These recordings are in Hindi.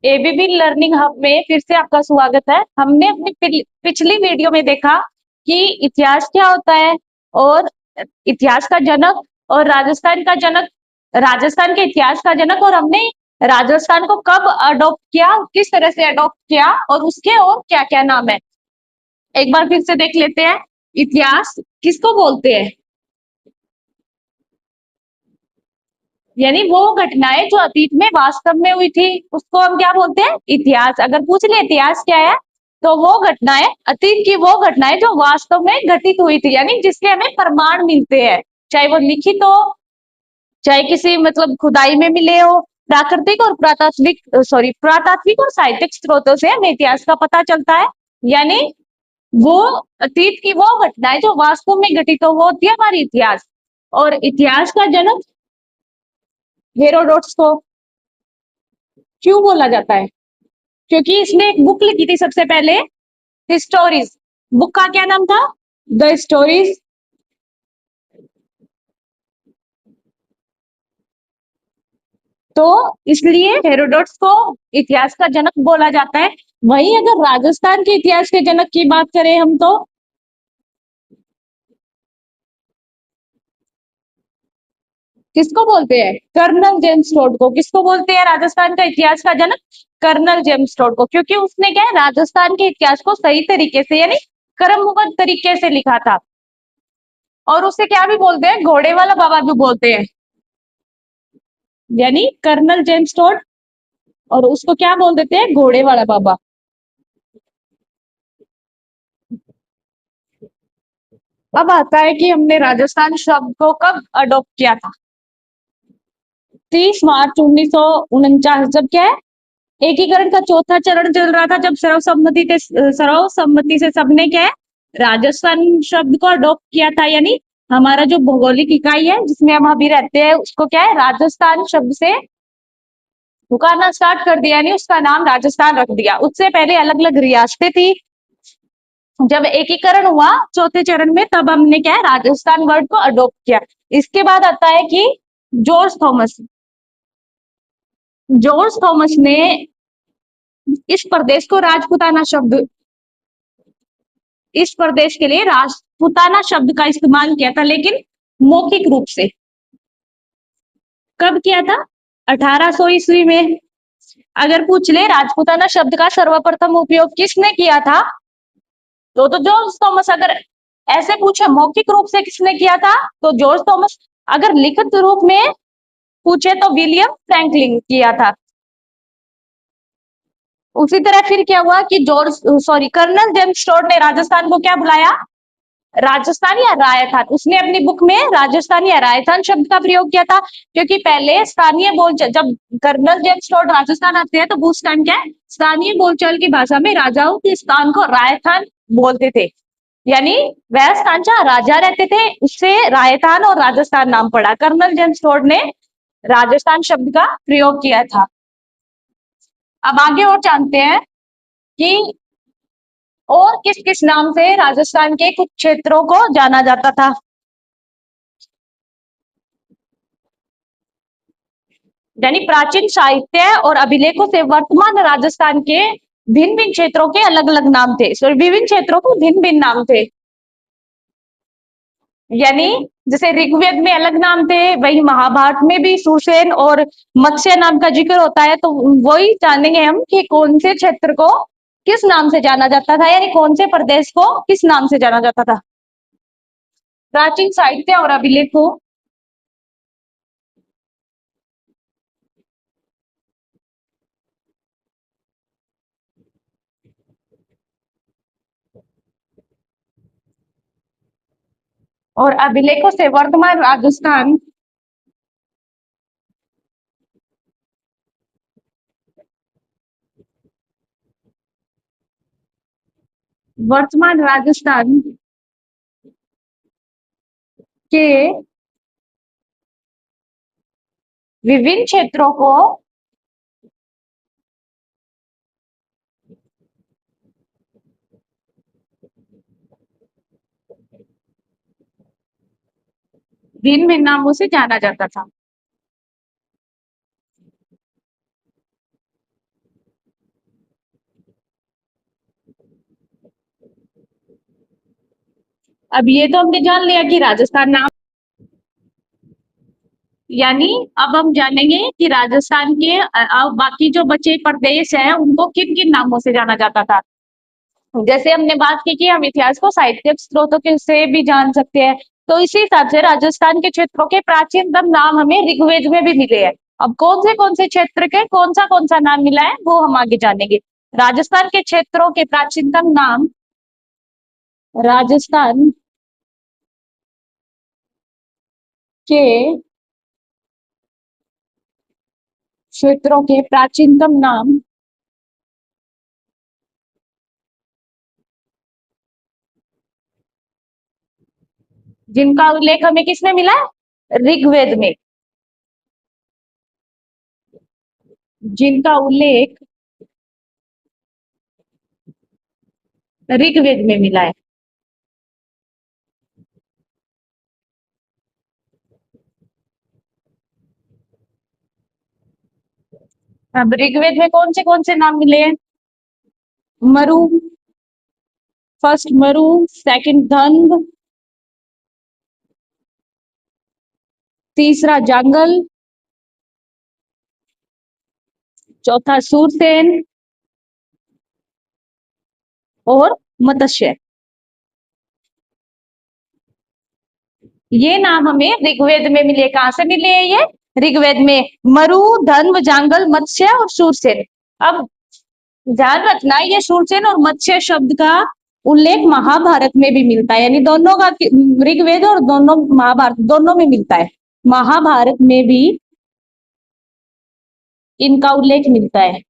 एबीबी लर्निंग हब में फिर से आपका स्वागत है। हमने अपनी पिछली वीडियो में देखा कि इतिहास क्या होता है और इतिहास का जनक और राजस्थान का जनक, राजस्थान के इतिहास का जनक, और हमने राजस्थान को कब अडॉप्ट किया, किस तरह से अडॉप्ट किया और उसके और क्या क्या नाम है। एक बार फिर से देख लेते हैं। इतिहास किसको बोलते हैं? यानी वो घटनाएं जो अतीत में वास्तव में हुई थी उसको हम क्या बोलते हैं? इतिहास। अगर पूछ ले इतिहास क्या है, तो वो घटनाएं, अतीत की वो घटनाएं जो वास्तव में घटित हुई थी, यानी जिसके हमें प्रमाण मिलते हैं, चाहे वो लिखित हो, चाहे किसी मतलब खुदाई में मिले हो। प्राकृतिक और पुरातात्विक और साहित्यिक स्रोतों से हमें इतिहास का पता चलता है। यानी वो अतीत की वो घटनाएं जो वास्तव में घटित हो, वो होती है हमारी इतिहास। और इतिहास का जनक हेरोडोट्स को क्यों बोला जाता है? क्योंकि इसने एक बुक लिखी थी सबसे पहले, हिस्टोरीज। बुक का क्या नाम था? The stories. तो इसलिए हेरोडोट्स को इतिहास का जनक बोला जाता है। वहीं अगर राजस्थान के इतिहास के जनक की बात करें हम, तो किसको बोलते हैं? कर्नल जेम्स टोड को। किसको बोलते हैं राजस्थान का इतिहास का जनक? कर्नल जेम्स टोड को, क्योंकि उसने क्या है, राजस्थान के इतिहास को सही तरीके से, यानी क्रमबद्ध तरीके से लिखा था। और उसे क्या भी बोलते हैं? घोड़े वाला बाबा भी बोलते हैं। यानी कर्नल जेम्स टोड, और उसको क्या बोल देते हैं? घोड़े वाला बाबा। अब आता है कि हमने राजस्थान शब्द को कब अडॉप्ट किया था। 30 मार्च 1949, जब क्या है, एकीकरण का चौथा चरण चल रहा था, जब सर्वसम्मति से सबने क्या है, राजस्थान शब्द को अडॉप्ट किया था। यानी हमारा जो भौगोलिक इकाई है जिसमें हम अभी रहते हैं, उसको क्या है, राजस्थान शब्द से पुकारना स्टार्ट कर दिया, यानी उसका नाम राजस्थान रख दिया। उससे पहले अलग अलग रियासतें थी। जब एकीकरण हुआ चौथे चरण में, तब हमने क्या है, राजस्थान वर्ड को अडॉप्ट किया। इसके बाद आता है कि जॉर्ज थॉमस। जॉर्ज थॉमस ने इस प्रदेश को राजपुताना शब्द, इस प्रदेश के लिए राजपुताना शब्द का इस्तेमाल किया था, लेकिन मौखिक रूप से। कब किया था? 1800 ईस्वी में। अगर पूछ ले राजपुताना शब्द का सर्वप्रथम उपयोग किसने किया था, तो जॉर्ज थॉमस। अगर ऐसे पूछे मौखिक रूप से किसने किया था, तो जॉर्ज थॉमस। अगर लिखित रूप में पूछे तो विलियम फ्रैंकलिन किया था। उसी तरह फिर क्या हुआ कि कर्नल जेम्स टोड ने राजस्थान को क्या बुलाया? राजस्थान या रायथान। उसने अपनी बुक में राजस्थान या रायथान शब्द का प्रयोग किया था, क्योंकि पहले स्थानीय बोलचाल, जब कर्नल जेम्स टोड राजस्थान आते हैं, तो उस टाइम क्या है, स्थानीय बोलचाल की भाषा में राजाओं के स्थान को रायथान बोलते थे। यानी वह स्थान जहाँ राजा रहते थे, उससे रायतान और राजस्थान नाम पड़ा। कर्नल जेम्स टोड ने राजस्थान शब्द का प्रयोग किया था। अब आगे और जानते हैं कि और किस किस नाम से राजस्थान के कुछ क्षेत्रों को जाना जाता था। यानी प्राचीन साहित्य और अभिलेखों से वर्तमान राजस्थान के भिन्न भिन्न क्षेत्रों के अलग अलग नाम थे। सॉरी, विभिन्न क्षेत्रों को भिन्न भिन्न नाम थे। यानी जैसे ऋग्वेद में अलग नाम थे, वही महाभारत में भी सुरसेन और मत्स्य नाम का जिक्र होता है। तो वही जानेंगे हम कि कौन से क्षेत्र को किस नाम से जाना जाता था, यानी कौन से प्रदेश को किस नाम से जाना जाता था। प्राचीन साहित्य और अभिलेखों, और अभिलेखों से वर्तमान राजस्थान, वर्तमान राजस्थान के विभिन्न क्षेत्रों को भिन्न भिन्न नामों से जाना जाता था। अब ये तो हमने जान लिया कि राजस्थान नाम, यानी अब हम जानेंगे कि राजस्थान के बाकी जो बचे प्रदेश हैं उनको किन किन नामों से जाना जाता था। जैसे हमने बात की कि हम इतिहास को साहित्यिक स्रोतों के से भी जान सकते हैं, तो इसी हिसाब से राजस्थान के क्षेत्रों के प्राचीनतम नाम हमें ऋग्वेद में भी मिले हैं। अब कौन से क्षेत्र के कौन सा नाम मिला है वो हम आगे जानेंगे। राजस्थान के क्षेत्रों के प्राचीनतम नाम, राजस्थान के क्षेत्रों के प्राचीनतम नाम जिनका उल्लेख हमें किसमें मिला है, ऋग्वेद में। जिनका उल्लेख ऋग्वेद में मिला है। अब ऋग्वेद में कौन से नाम मिले हैं? मरु, फर्स्ट मरु, सेकंड धन्व, तीसरा जांगल, चौथा सूरसेन और मत्स्य। ये नाम हमें ऋग्वेद में मिले। कहां से मिले हैं ये? ऋग्वेद में। मरु, धन्व, जांगल, मत्स्य और सूरसेन। अब ध्यान रखना, ये सूरसेन और मत्स्य शब्द का उल्लेख महाभारत में भी मिलता है, यानी दोनों का, ऋग्वेद और दोनों महाभारत दोनों में मिलता है। महाभारत में भी इनका उल्लेख मिलता है।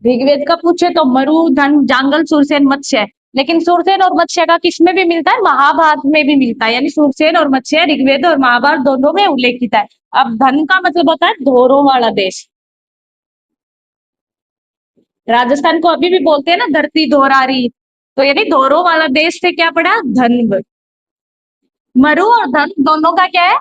ऋग्वेद का पूछे तो मरु, धन, जांगल, सूरसेन, मत्स्य। लेकिन सूरसेन और मत्स्य का किसमें भी मिलता है? महाभारत में भी मिलता है, यानी सूरसेन और मत्स्य ऋग्वेद और महाभारत दोनों में उल्लेखित है। अब धन का मतलब होता है धोरों वाला देश। राजस्थान को अभी भी बोलते हैं ना धरती धोरारी, तो यानी धोरों वाला देश से क्या पड़ा? धन। मरु और धन दोनों का क्या है?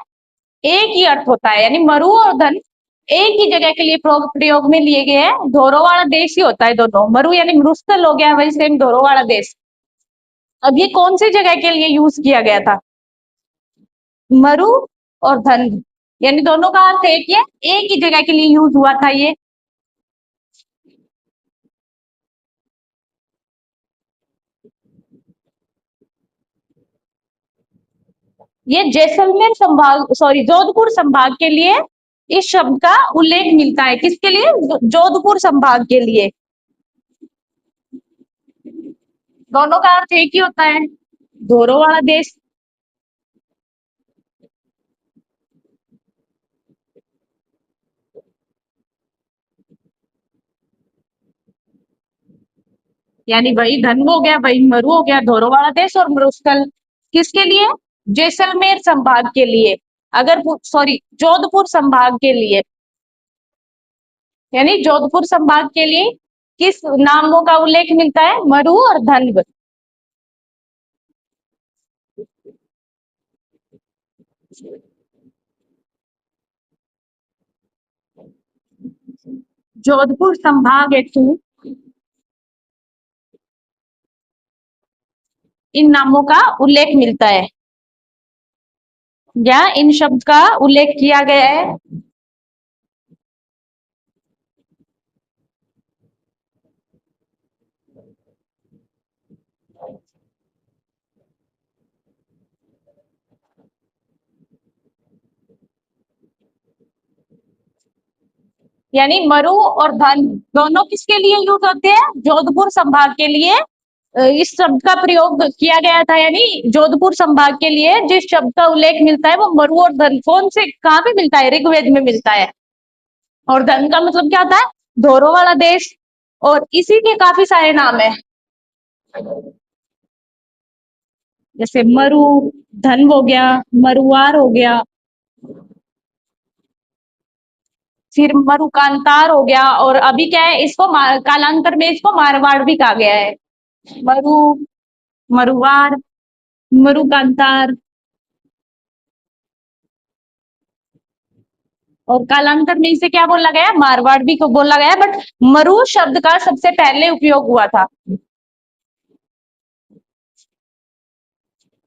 एक ही अर्थ होता है, यानी मरु और धन एक ही जगह के लिए प्रयोग में लिए गए हैं। धोरो वाला देश ही होता है दोनों। मरु यानी मरुस्थल हो गया, वही सेम धोरो वाला देश। अब ये कौन सी जगह के लिए यूज किया गया था? मरु और धन, यानी दोनों का अर्थ एक ही है, एक ही जगह के लिए यूज हुआ था ये। ये जैसलमेर संभाग, सॉरी, जोधपुर संभाग के लिए इस शब्द का उल्लेख मिलता है। किसके लिए? जोधपुर संभाग के लिए। दोनों का अर्थ एक ही होता है, धोरो वाला देश। यानी वही धन हो गया, वही मरु हो गया, धोरो वाला देश और मरुस्थल किसके लिए? जैसलमेर संभाग के लिए। अगर, सॉरी, जोधपुर संभाग के लिए, यानी जोधपुर संभाग के लिए किस नामों का उल्लेख मिलता है? मरु और धन्व। जोधपुर संभाग हेतु इन नामों का उल्लेख मिलता है, या इन शब्द का उल्लेख किया गया है। यानी मरु और धन दोनों किसके लिए यूज होते हैं? जोधपुर संभाग के लिए इस शब्द का प्रयोग किया गया था, यानी जोधपुर संभाग के लिए जिस शब्द का उल्लेख मिलता है वो मरु और धन। कौन से, कहाँ पे मिलता है? ऋग्वेद में मिलता है। और धन का मतलब क्या होता है? धोरो वाला देश। और इसी के काफी सारे नाम है, जैसे मरु, धन हो गया, मरुआर हो गया, फिर मरुकांतार हो गया, और अभी क्या है, इसको कालांतर में इसको मारवाड़ भी कहा गया है। मरु, मरुवार, मरुकांतार। और कालांतर में इसे क्या बोला गया, मारवाड़ भी को बोला गया, बट मरु शब्द का सबसे पहले उपयोग हुआ था।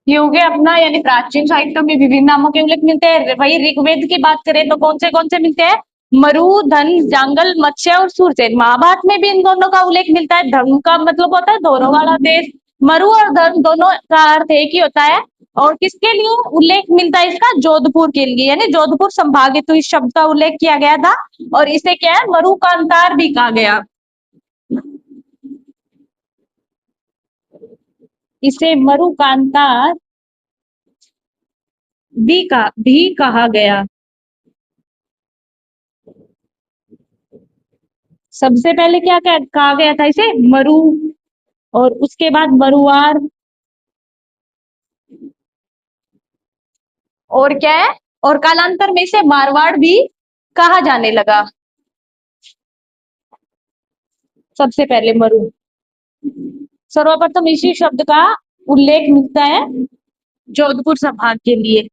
ये हो गया अपना, यानी प्राचीन साहित्य में विभिन्न नामों के उल्लेख मिलते हैं। वही ऋग्वेद की बात करें तो कौन से मिलते हैं, मरु, धन, जांगल, मत्स्य और सूरसेन। महाभारत में भी इन दोनों का उल्लेख मिलता है। धर्म का मतलब होता है दोनों वाला देश। मरु और धन दोनों का अर्थ एक ही होता है। और किसके लिए उल्लेख मिलता है इसका, जोधपुर के लिए, यानी जोधपुर संभाग हेतु इस शब्द का उल्लेख किया गया था। और इसे क्या है, मरु कांतार भी कहा गया। इसे मरु कांतार भी कहा गया। सबसे पहले क्या कहा गया था इसे, मरु, और उसके बाद मरुआर, और क्या है, और कालांतर में इसे मारवाड़ भी कहा जाने लगा। सबसे पहले मरु। सर्वप्रथम इसी शब्द का उल्लेख मिलता है जोधपुर संभाग के लिए।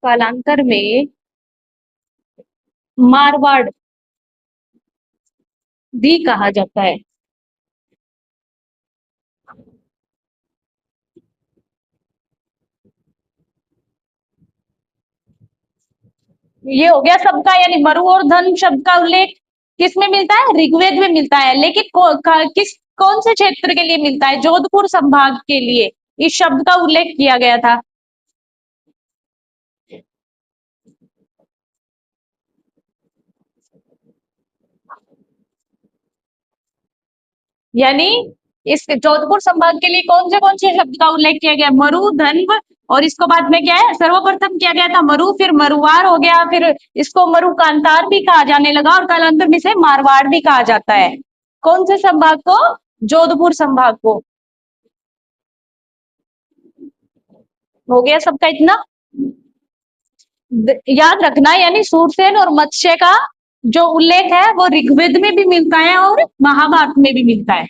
कालांतर में मारवाड़ भी कहा जाता है। ये हो गया सबका, यानी मरु और धन शब्द का उल्लेख किस में मिलता है, ऋग्वेद में मिलता है। लेकिन कौन से क्षेत्र के लिए मिलता है, जोधपुर संभाग के लिए इस शब्द का उल्लेख किया गया था। यानी इस जोधपुर संभाग के लिए कौन से शब्द का उल्लेख किया गया, मरु, धन्व, और इसको बाद में क्या है, सर्वप्रथम किया गया था मरु, फिर मरुवार हो गया, फिर इसको मरु कांतार भी कहा जाने लगा, और कालांतर में से मारवाड़ भी कहा जाता है। कौन से संभाग को, जोधपुर संभाग को। हो गया सबका इतना। याद रखना, यानी सूरसेन और मत्स्य का जो उल्लेख है वो ऋग्वेद में भी मिलता है और महाभारत में भी मिलता है।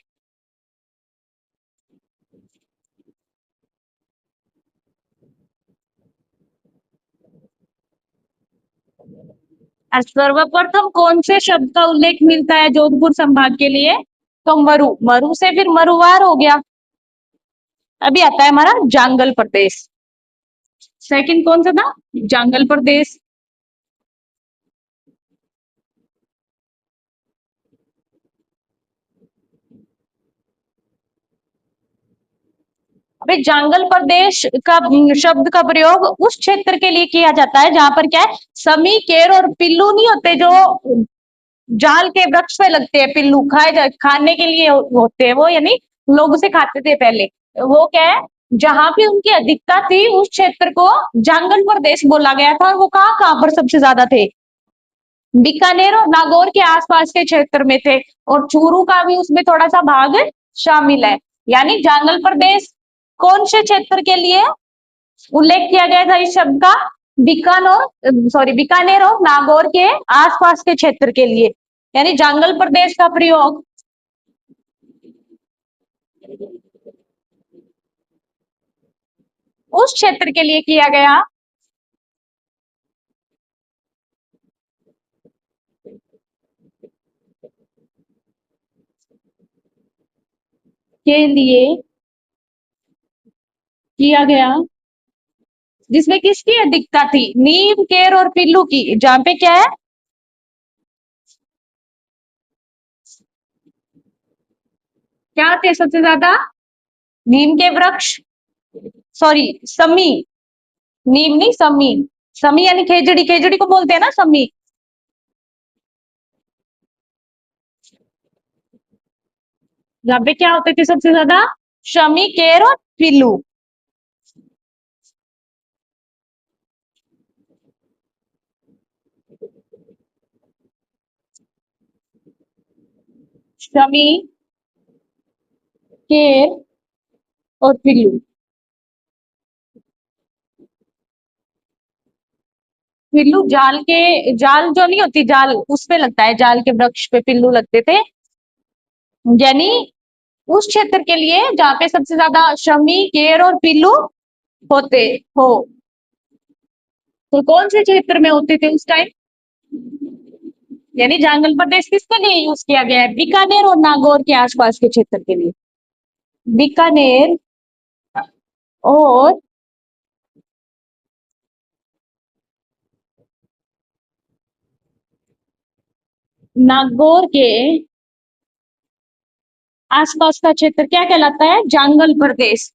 सर्वप्रथम कौन से शब्द का उल्लेख मिलता है जोधपुर संभाग के लिए, तो मरु, मरु से फिर मरुवार हो गया। अभी आता है हमारा जांगल प्रदेश। सेकंड कौन सा था, जांगल प्रदेश। अभी जांगल प्रदेश का शब्द का प्रयोग उस क्षेत्र के लिए किया जाता है जहां पर क्या है, समी, केर और पिल्लू नहीं होते, जो जाल के वृक्ष पे लगते हैं, पिल्लू खाने के लिए होते हैं वो, यानी लोग उसे खाते थे पहले। वो क्या है, जहां भी उनकी अधिकता थी उस क्षेत्र को जांगल प्रदेश बोला गया था। और वो कहाँ कहाँ पर सबसे ज्यादा थे, बीकानेर और नागौर के आसपास के क्षेत्र में थे, और चूरू का भी उसमें थोड़ा सा भाग शामिल है। यानी जांगल प्रदेश कौन से क्षेत्र के लिए उल्लेख किया गया था इस शब्द का, बीकानेर और नागौर के आसपास के क्षेत्र के लिए। यानी जांगल प्रदेश का प्रयोग उस क्षेत्र के लिए किया गया के लिए किया गया जिसमें किसकी अधिकता थी, नीम, केर और पिल्लू की। जहां पे क्या है, क्या थे सबसे ज्यादा, नीम के वृक्ष, सॉरी समी, नीम नहीं समी। समी यानी खेजड़ी, खेजड़ी को बोलते हैं ना समी। जहाँ पे क्या होते थे सबसे ज्यादा, शमी, केर और पिल्लू। शमी, केर और पिल्लू। पिल्लू जाल जो नहीं होती, जाल उस पे लगता है, जाल के वृक्ष पे पिल्लू लगते थे। यानी उस क्षेत्र के लिए जहाँ पे सबसे ज्यादा शमी, केर और पिल्लू होते हो। तो कौन से क्षेत्र में होते थे उस टाइम? यानी जांगल प्रदेश किसके लिए यूज किया गया है? बीकानेर और नागौर के आसपास के क्षेत्र के लिए। बीकानेर और नागौर के आसपास का क्षेत्र क्या कहलाता है? जांगल प्रदेश।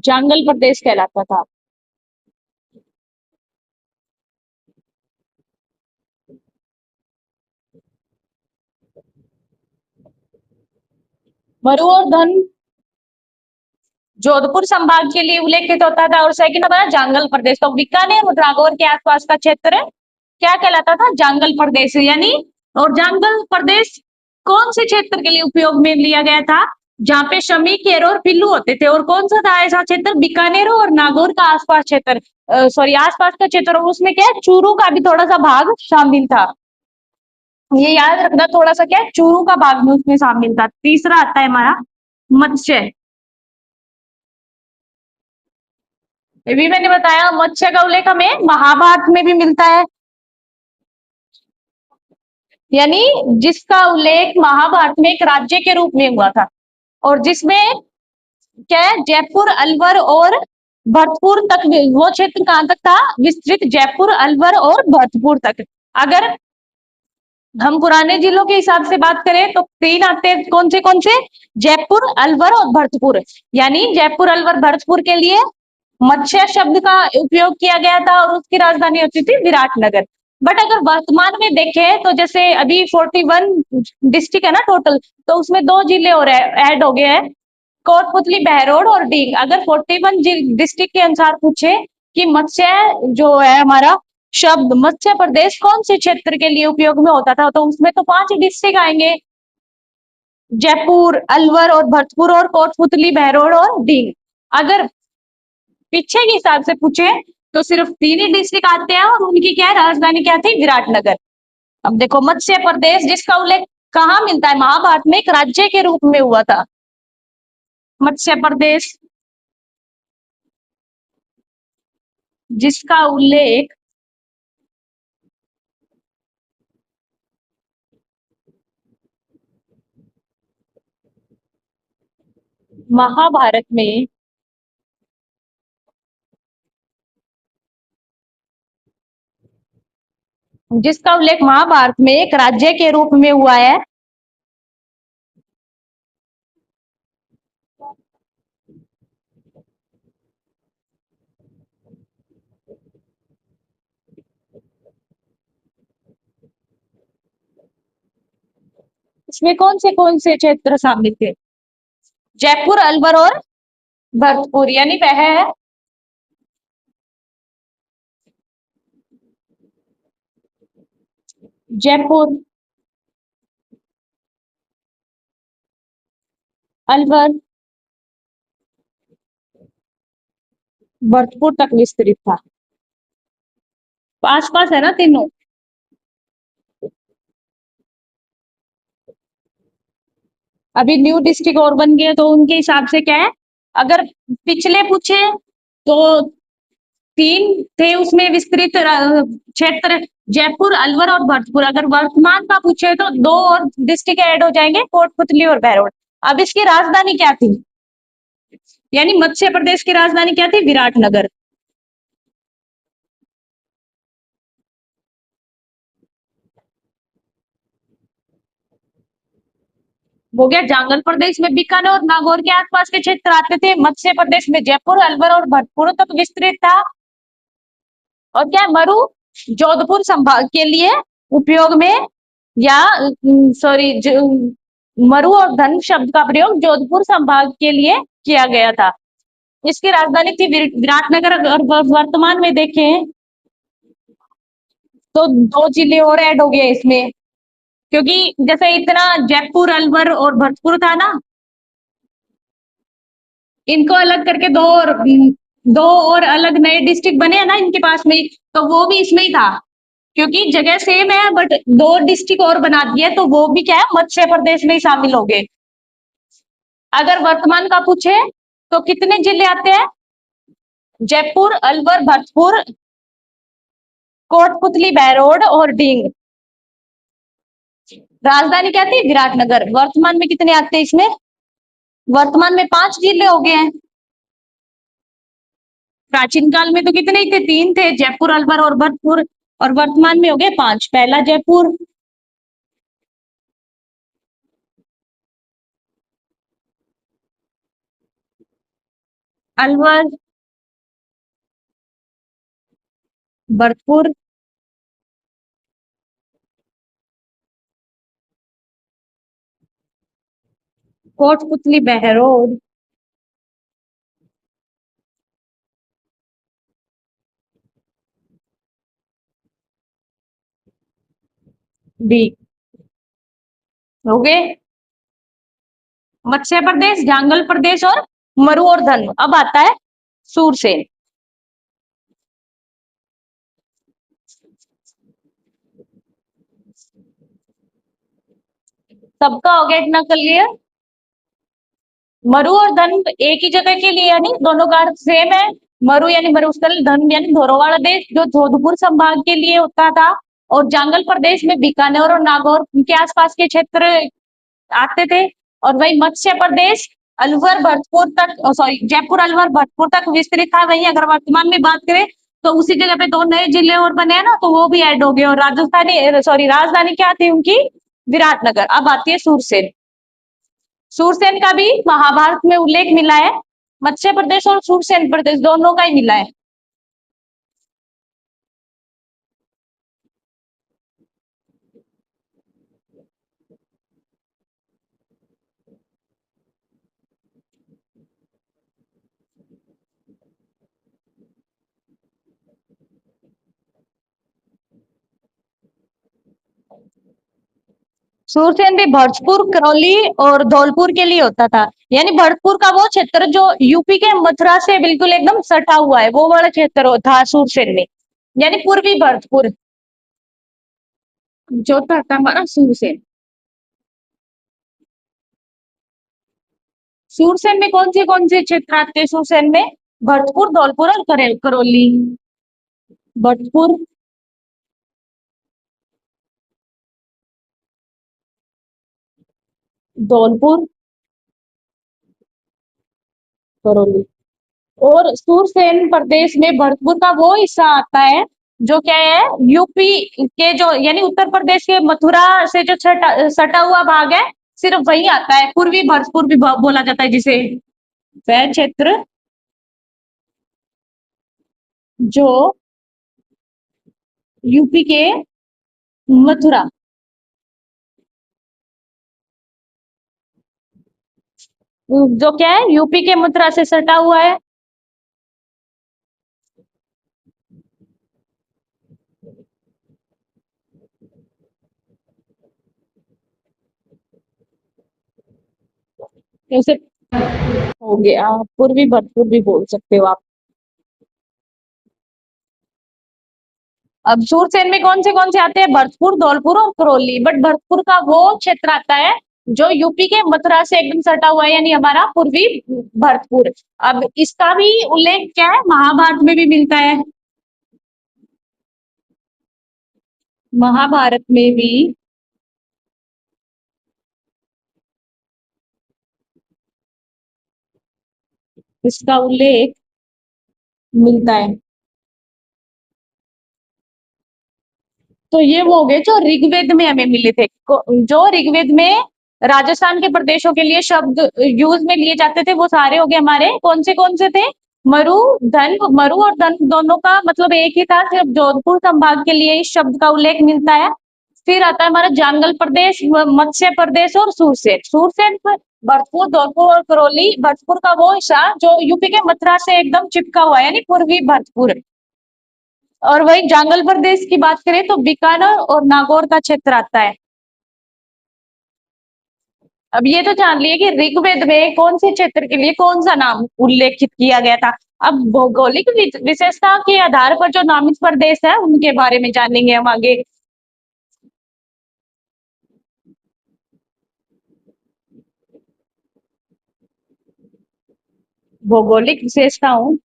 जांगल प्रदेश कहलाता था। मरु और धन जोधपुर संभाग के लिए उल्लेखित होता था, और सेकंड होता है जांगल प्रदेश। तो बीकानेर और नागौर के आसपास का क्षेत्र क्या कहलाता था? जांगल प्रदेश। यानी और जांगल प्रदेश कौन से क्षेत्र के लिए उपयोग में लिया गया था? जहाँ पे शमी, केरो और पिल्लू होते थे। और कौन सा था ऐसा क्षेत्र? बीकानेर और नागौर का आसपास क्षेत्र, सॉरी आसपास का क्षेत्र। और उसमें क्या है, चूरू का भी थोड़ा सा भाग शामिल था। ये याद रखना, थोड़ा सा क्या है, चूरू का भाग भी उसमें शामिल था। तीसरा आता है हमारा मत्स्य। ये भी मैंने बताया, मत्स्य का उल्लेख हमें महाभारत में भी मिलता है। यानी जिसका उल्लेख महाभारत में एक राज्य के रूप में हुआ था, और जिसमें क्या है, जयपुर, अलवर और भरतपुर तक वो क्षेत्र कहां तक था विस्तृत? जयपुर, अलवर और भरतपुर तक। अगर हम पुराने जिलों के हिसाब से बात करें तो तीन आते हैं, कौन से? जयपुर, अलवर और भरतपुर। यानी जयपुर, अलवर, भरतपुर के लिए मत्स्य शब्द का उपयोग किया गया था, और उसकी राजधानी होती थी विराटनगर। बट अगर वर्तमान में देखें तो जैसे अभी 41 डिस्ट्रिक्ट है ना टोटल, तो उसमें दो जिले और ऐड हो गए हैं, कोटपुतली, बहरोड और डीग। अगर 41 डिस्ट्रिक्ट के अनुसार पूछे कि मत्स्य जो है हमारा शब्द मत्स्य प्रदेश कौन से क्षेत्र के लिए उपयोग में होता था, तो उसमें तो 5 डिस्ट्रिक्ट आएंगे, जयपुर, अलवर और भरतपुर और कोटपुतली, बहरोड और डीग। अगर पीछे के हिसाब से पूछे तो सिर्फ 3 ही डिस्ट्रिक्ट आते हैं, और उनकी क्या है, राजधानी क्या थी? विराटनगर। अब देखो, मत्स्य प्रदेश जिसका उल्लेख कहाँ मिलता है? महाभारत में एक राज्य के रूप में हुआ था मत्स्य प्रदेश, जिसका उल्लेख महाभारत में जिसका उल्लेख महाभारत में एक राज्य के रूप में हुआ है, इसमें कौन से क्षेत्र शामिल थे? जयपुर, अलवर और भरतपुर। यानी वह है जयपुर, अलवर, भरतपुर तक विस्तृत था। आस पास है ना तीनों। अभी न्यू डिस्ट्रिक्ट और बन गए, तो उनके हिसाब से क्या है, अगर पिछले पूछे तो 3 थे उसमें विस्तृत क्षेत्र, जयपुर, अलवर और भरतपुर। अगर वर्तमान का पूछे तो 2 और डिस्ट्रिक्ट ऐड हो जाएंगे, कोटपुतली और बहरोड। अब इसकी राजधानी क्या थी? यानी मध्य प्रदेश की राजधानी क्या थी? विराटनगर। हो गया। जांगल प्रदेश में बीकानेर और नागौर के आसपास के क्षेत्र आते थे। मध्य प्रदेश में जयपुर, अलवर और भरतपुर तक विस्तृत था। और क्या, मरु जोधपुर संभाग के लिए उपयोग में, या सॉरी, मरु और धन शब्द का प्रयोग जोधपुर संभाग के लिए किया गया था। इसकी राजधानी थी विराटनगर। अगर वर्तमान में देखें तो 2 जिले और ऐड हो गए इसमें, क्योंकि जैसे इतना जयपुर, अलवर और भरतपुर था ना, इनको अलग करके 2 और अलग नए डिस्ट्रिक्ट बने हैं ना इनके पास में, तो वो भी इसमें ही था। क्योंकि जगह सेम है बट दो डिस्ट्रिक्ट और बना दिए तो वो भी क्या है मध्य प्रदेश में ही शामिल हो गए। अगर वर्तमान का पूछे तो कितने जिले आते हैं? जयपुर, अलवर, भरतपुर, कोटपुतली, बहरोड और डींग। राजधानी क्या थी? विराटनगर। वर्तमान में कितने आते हैं इसमें? वर्तमान में 5 जिले हो गए हैं। प्राचीन काल में तो कितने ही थे? 3 थे, जयपुर, अलवर और भरतपुर। और वर्तमान में हो गए 5। पहला जयपुर, अलवर, भरतपुर, कोटपुतली, बहरोड, डी। हो गए मत्स्य प्रदेश, जांगल प्रदेश और मरु और धन। अब आता है सूरसेन। सबका हो गया इतना क्लियर। मरु और धन एक ही जगह के लिए यानी दोनों का अर्थ सेम है। मरु यानी मरुस्थल, धन यानी धोरोवाड़ा देश जो जोधपुर संभाग के लिए होता था। और जांगल प्रदेश में बीकानेर और नागौर के आसपास के क्षेत्र आते थे। और वही मत्स्य प्रदेश अलवर भरतपुर तक, सॉरी, जयपुर, अलवर, भरतपुर तक विस्तृत था। वही अगर वर्तमान में बात करें तो उसी जगह पे 2 नए जिले और बने हैं ना, तो वो भी ऐड हो गए। और राजस्थानी, सॉरी, राजधानी क्या थी उनकी? विराटनगर। अब आती है सूरसेन। सूरसेन का भी महाभारत में उल्लेख मिला है। मत्स्य प्रदेश और सूरसेन प्रदेश दोनों का ही मिला है। सूरसेन भी भरतपुर, करौली और धौलपुर के लिए होता था। यानी भरतपुर का वो क्षेत्र जो यूपी के मथुरा से बिल्कुल एकदम सटा हुआ है, वो वाला क्षेत्र था सूरसेन में। यानी पूर्वी भरतपुर जो था हमारा सूरसेन। सूरसेन में कौन से क्षेत्र आते हैं सूरसेन में? भरतपुर, धौलपुर और करौली। भरतपुर, धौलपुर, करौली। और सूरसेन प्रदेश में भरतपुर का वो हिस्सा आता है जो क्या है, यूपी के जो यानी उत्तर प्रदेश के मथुरा से जो सटा हुआ भाग है, सिर्फ वही आता है। पूर्वी भरतपुर भी बोला जाता है जिसे। वह क्षेत्र जो यूपी के मथुरा, जो क्या है, यूपी के मथुरा से सटा हुआ है। जैसे हो गया पूर्वी भरतपुर भी बोल सकते हो आप। अब सूरसेन में कौन से आते हैं? भरतपुर, धौलपुर और करौली। बट भरतपुर का वो क्षेत्र आता है जो यूपी के मथुरा से एकदम सटा हुआ है, यानी हमारा पूर्वी भरतपुर। अब इसका भी उल्लेख क्या है, महाभारत में भी मिलता है। महाभारत में भी इसका उल्लेख मिलता है। तो ये वो हो गए जो ऋग्वेद में हमें मिले थे। जो ऋग्वेद में राजस्थान के प्रदेशों के लिए शब्द यूज में लिए जाते थे, वो सारे हो गए हमारे। कौन से थे? मरु, धन। मरु और धन दोनों का मतलब एक ही था, सिर्फ जोधपुर संभाग के लिए इस शब्द का उल्लेख मिलता है। फिर आता है हमारा जांगल प्रदेश, मत्स्य प्रदेश और सूरसेन। सूरसेन पर भरतपुर, धौलपुर और करौली। भरतपुर का वो हिस्सा जो यूपी के मथुरा से एकदम चिपका हुआ है, यानी पूर्वी भरतपुर। और वही जांगल प्रदेश की बात करें तो बीकानेर और नागौर का क्षेत्र आता है। अब ये तो जान लिए कि ऋग्वेद में कौन से क्षेत्र के लिए कौन सा नाम उल्लेखित किया गया था। अब भौगोलिक विशेषता के आधार पर जो नामित प्रदेश है उनके बारे में जानेंगे हम आगे। भौगोलिक विशेषताओं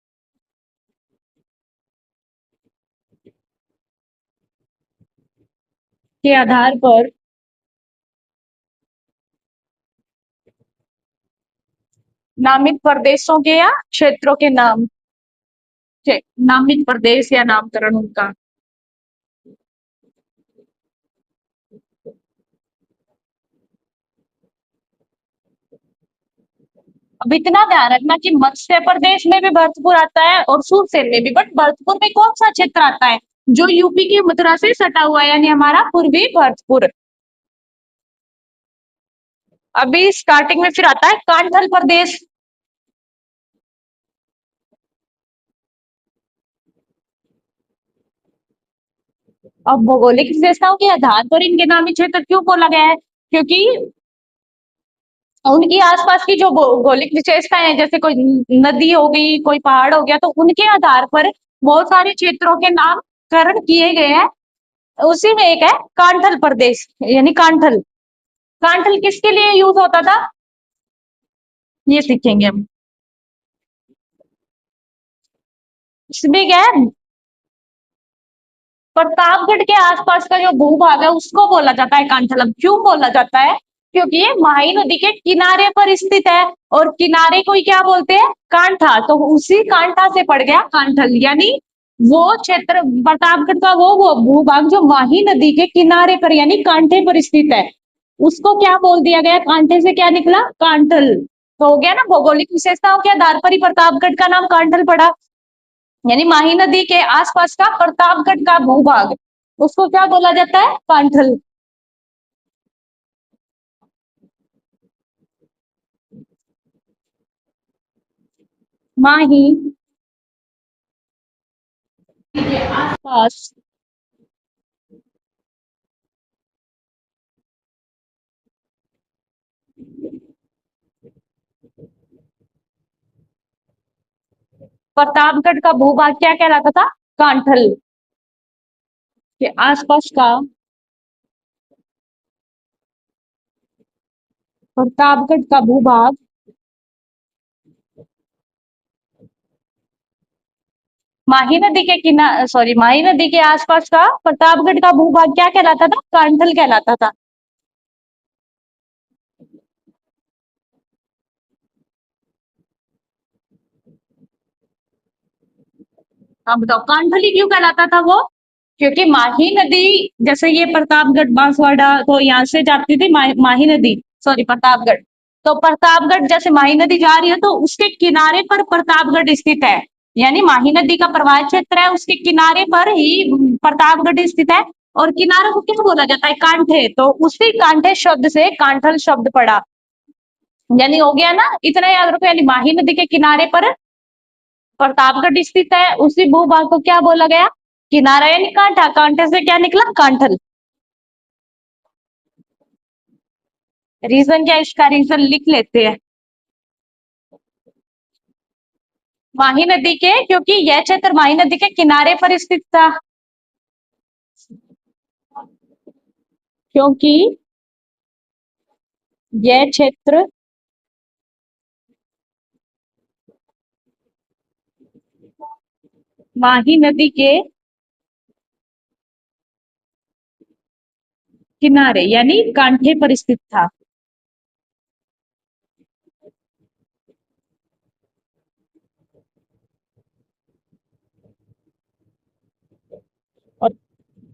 के आधार पर नामित प्रदेशों के या क्षेत्रों के नाम, नामित प्रदेश या नामकरण उनका। अब इतना ध्यान रखना कि मत्स्य प्रदेश में भी भरतपुर आता है और सुरसेन में भी, बट भरतपुर में कौन सा क्षेत्र आता है? जो यूपी की मथुरा से सटा हुआ है, यानी हमारा पूर्वी भरतपुर। अभी स्टार्टिंग में फिर आता है कांठल प्रदेश। अब भौगोलिक विशेषताओं के आधार पर इनके नामी क्षेत्र क्यों बोला गया है? क्योंकि उनकी आसपास की जो भौगोलिक विशेषताएं हैं, जैसे कोई नदी हो गई, कोई पहाड़ हो गया, तो उनके आधार पर बहुत सारे क्षेत्रों के नामकरण किए गए हैं। उसी में एक है कांठल प्रदेश, यानी कांठल। कांठल किसके लिए यूज होता था, ये सीखेंगे हम। इसमें क्या है, प्रतापगढ़ के आसपास का जो भूभाग है उसको बोला जाता है कांठल। अब क्यों बोला जाता है? क्योंकि ये माही नदी के किनारे पर स्थित है, और किनारे को ही क्या बोलते हैं, कांठा। तो उसी कांठा से पड़ गया कांठल, यानी वो क्षेत्र प्रतापगढ़ का वो भूभाग जो माही नदी के किनारे पर यानी कांठे पर स्थित है, उसको क्या बोल दिया गया, कांठे से क्या निकला, कांठल। तो हो गया ना, भौगोलिक विशेषताओं के आधार पर ही प्रतापगढ़ का नाम कांठल पड़ा। यानी माही नदी के आसपास का प्रतापगढ़ का भूभाग, उसको क्या बोला जाता है, कांठल। माही के आसपास प्रतापगढ़ का भूभाग क्या कहलाता था, कांठल। के आसपास का प्रतापगढ़ का भूभाग माही नदी के किनारे, सॉरी, माही नदी के आसपास का प्रतापगढ़ का भूभाग क्या कहलाता था, कांठल कहलाता था। हाँ बताओ, कांठल ही क्यों कहलाता था वो? क्योंकि माही नदी, जैसे ये प्रतापगढ़ बांसवाड़ा तो यहाँ से जाती थी माही नदी, सॉरी प्रतापगढ़। तो प्रतापगढ़ जैसे माही नदी जा रही है तो उसके किनारे पर प्रतापगढ़ स्थित है, यानी माही नदी का प्रवाह क्षेत्र है, उसके किनारे पर ही प्रतापगढ़ स्थित है। और किनारे को क्या बोला जाता है, कांठे। तो उसी कांठे शब्द से कांठल शब्द पड़ा। यानी हो गया ना, इतना याद रखो, यानी माही नदी के किनारे पर प्रतापगढ़ स्थित है, उसी भूभाग को क्या बोला गया, किनारा, यानी कांठा। कांटे से क्या निकला, कांठल। रीजन क्या है इसका, रीजन लिख लेते हैं। माही नदी के, क्योंकि यह क्षेत्र माही नदी के किनारे पर स्थित था। क्योंकि यह क्षेत्र माही नदी के किनारे यानी कांठे पर स्थित था। और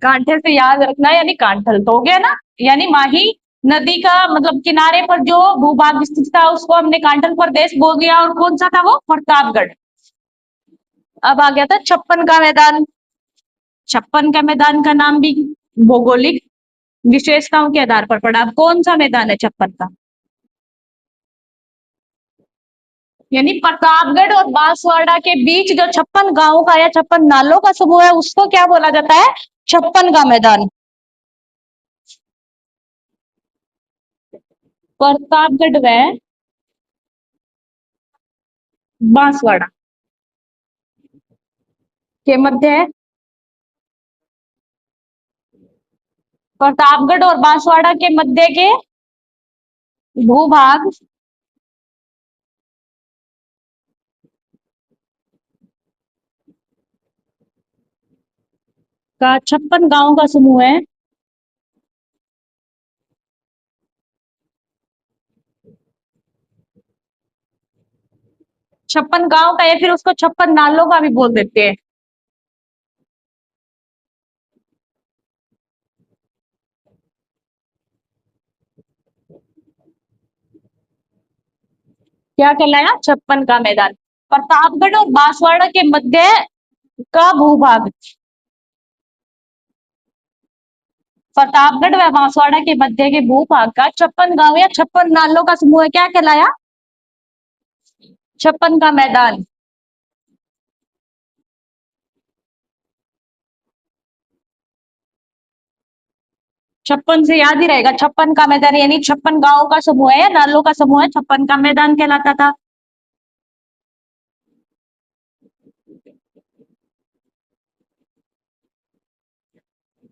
कांठे से याद रखना, यानी कांठल। तो हो गया ना, यानी माही नदी का मतलब किनारे पर जो भूभाग स्थित था उसको हमने कांठल प्रदेश बोल दिया। और कौन सा था वो, प्रतापगढ़। अब आ गया था छप्पन का मैदान। छप्पन का मैदान का नाम भी भौगोलिक विशेषताओं के आधार पर पड़ा। अब कौन सा मैदान है छप्पन का? यानी प्रतापगढ़ और बांसवाड़ा के बीच जो 56 गांवों का या 56 नालों का समूह है उसको क्या बोला जाता है, छप्पन का मैदान। प्रतापगढ़ व बांसवाड़ा। के मध्य है। प्रतापगढ़ और बांसवाड़ा के मध्य के भूभाग का 56 गांवों का समूह है। 56 गांव का, या फिर उसको 56 नालों का भी बोल देते हैं। क्या कहलाया? 56 का मैदान। प्रतापगढ़ और बांसवाड़ा के मध्य का भूभाग। प्रतापगढ़ व बांसवाड़ा के मध्य के भूभाग का 56 गांव या 56 नालों का समूह क्या कहलाया? 56 का मैदान। 56 से याद ही रहेगा, 56 का मैदान यानी 56 गांवों का समूह है या नालों का समूह है, 56 का मैदान कहलाता था।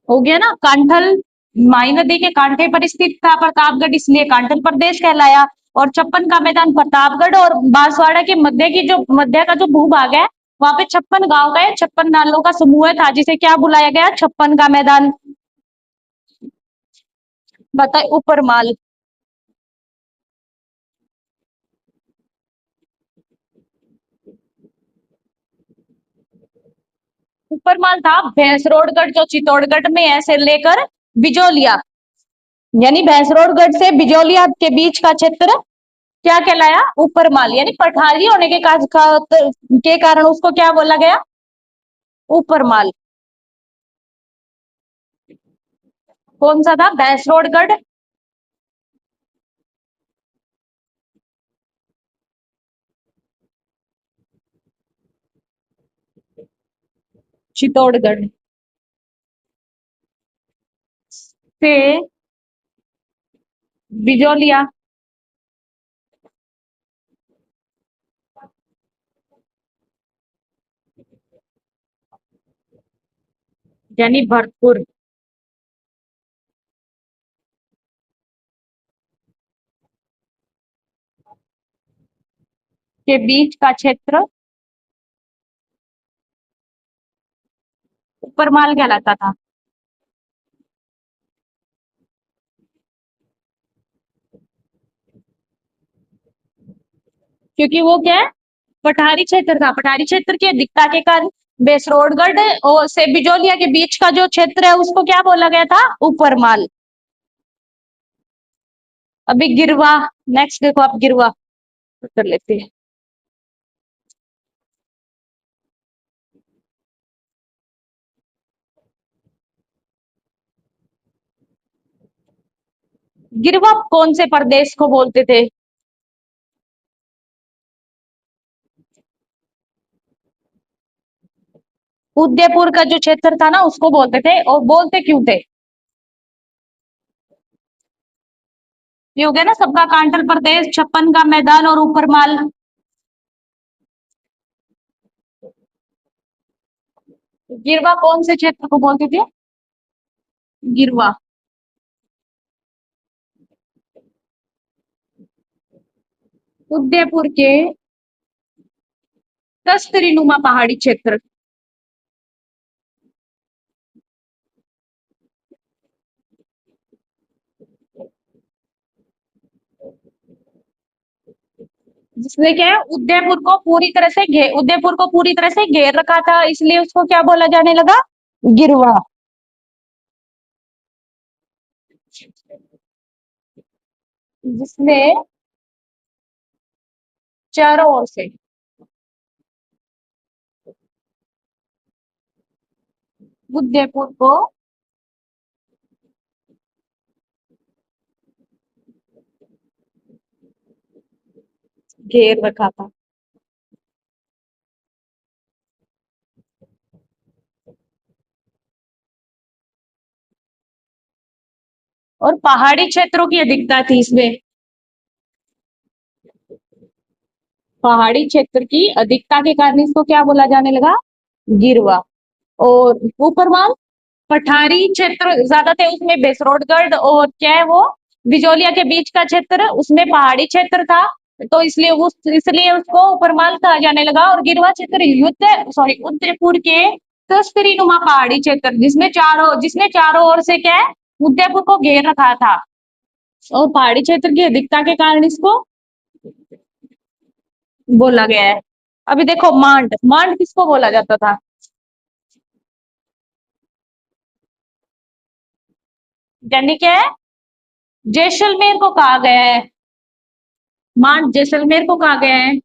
हो गया ना। कांठल माई नदी के कांठे पर स्थित था प्रतापगढ़, इसलिए कांठल प्रदेश कहलाया। और 56 का मैदान प्रतापगढ़ और बांसवाड़ा के मध्य की जो मध्य का जो भूभाग है, वहां पे 56 गांव का या 56 नालों का समूह था, जिसे क्या बुलाया गया? 56 का मैदान। बताए उपरमाल। उपरमाल था भैंसरोडगढ़ जो चित्तौड़गढ़ में है से लेकर बिजोलिया, यानी भैंसरोडगढ़ से बिजोलिया के बीच का क्षेत्र क्या कहलाया? उपरमाल। यानी पठारी होने के कारण उसको क्या बोला गया? उपरमाल। कौन सा था? भैंसरोडगढ़, चित्तौड़गढ़ से बिजोलिया, यानी भरतपुर के बीच का क्षेत्र उपरमाल कहलाता था। क्योंकि वो क्या है? पठारी क्षेत्र था। पठारी क्षेत्र की अधिकता के कारण बेसरोडगढ़ और से बिजोलिया के बीच का जो क्षेत्र है उसको क्या बोला गया था? उपरमाल। अभी गिरवा, नेक्स्ट देखो आप, गिरवा कर लेते हैं। गिरवा कौन से प्रदेश को बोलते थे? उदयपुर का जो क्षेत्र था ना उसको बोलते थे। और बोलते क्यों थे? ये हो गया ना सबका कांटल प्रदेश, 56 का मैदान और उपरमाल। गिरवा कौन से क्षेत्र को बोलते थे? गिरवा उदयपुर के कस्तरीनुमा पहाड़ी क्षेत्र, जिसने क्या है उदयपुर को पूरी तरह से घेर रखा था, इसलिए उसको क्या बोला जाने लगा? गिरवा। जिसने चारों ओर से उदयपुर को घेर रखा था। और पहाड़ी क्षेत्रों की अधिकता थी इसमें। पहाड़ी क्षेत्र की अधिकता के कारण इसको क्या बोला जाने लगा? गिरवा। और ऊपरवाल पठारी क्षेत्र ज्यादा थे, उसमें बेसरोडगढ़ और क्या है वो बिजोलिया के बीच का क्षेत्र, उसमें पहाड़ी क्षेत्र था, तो इसलिए उसको ऊपरमाल कहा जाने लगा। और गिरवा क्षेत्र उदयपुर के तस्तरी नुमा पहाड़ी क्षेत्र, जिसने चारों ओर से क्या है, उदयपुर को घेर रखा था, और पहाड़ी क्षेत्र की अधिकता के कारण इसको बोला गया है। अभी देखो मांड, मांड किसको बोला जाता था? यानी क्या है, जैसलमेर को कहा गया है, मांड जैसलमेर को कहा गया है।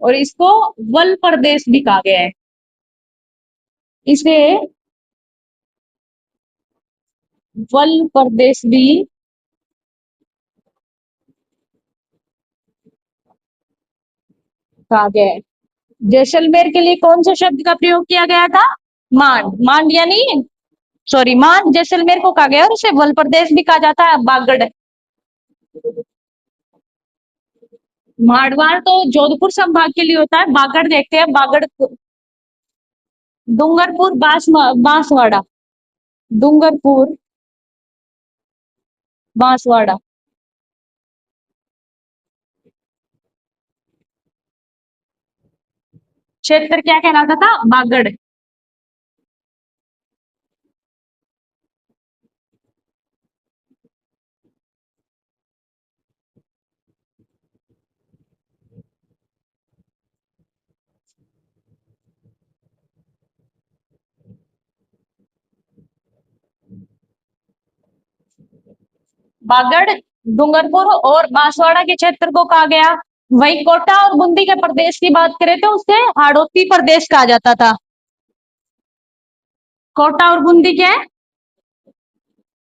और इसको वल प्रदेश भी कहा गया है, इसे वल प्रदेश भी कहा गया है। जैसलमेर के लिए कौन से शब्द का प्रयोग किया गया था? मांड, मांड यानी सॉरी, मांड जैसलमेर को कहा गया, और इसे वल प्रदेश भी कहा जाता है। बागड़, मारवाड़ तो जोधपुर संभाग के लिए होता है। बागड़ देखते हैं, बागड़ डूंगरपुर बांसवाड़ा, डूंगरपुर बांसवाड़ा क्षेत्र क्या कहलाता था? बागड़। बागड़, डूंगरपुर और बांसवाड़ा के क्षेत्र को कहा गया। वही कोटा और बूंदी के प्रदेश की बात करें तो उसे हाड़ौती प्रदेश कहा जाता था। कोटा और बूंदी क्या है?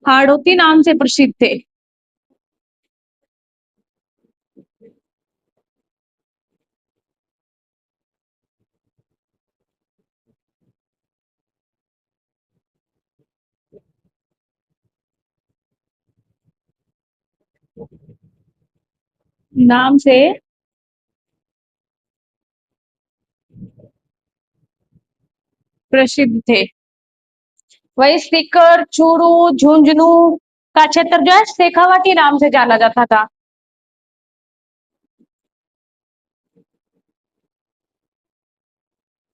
हाड़ौती नाम से प्रसिद्ध थे। नाम से प्रसिद्ध थे। वही सीकर, चूरू, झुंझुनू का क्षेत्र जो है शेखावाटी नाम से जाना जाता था।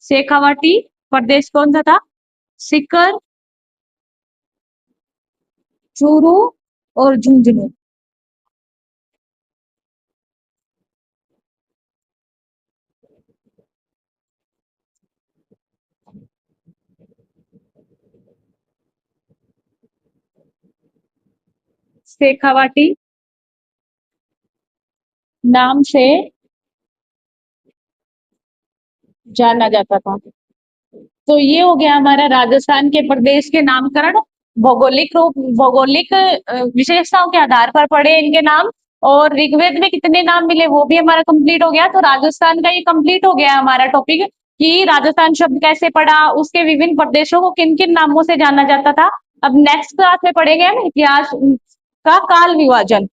शेखावाटी प्रदेश कौन सा था? सीकर, चूरू और झुंझुनू। शेखावाटी नाम से जाना जाता था। तो ये हो गया हमारा राजस्थान के प्रदेश के नामकरण। भौगोलिक विशेषताओं के आधार पर पढ़े इनके नाम, और ऋग्वेद में कितने नाम मिले वो भी हमारा कंप्लीट हो गया। तो राजस्थान का ये कंप्लीट हो गया हमारा टॉपिक कि राजस्थान शब्द कैसे पढ़ा, उसके विभिन्न प्रदेशों को किन किन नामों से जाना जाता था। अब नेक्स्ट क्लास में पढ़ेंगे हम इतिहास का काल विभाजन।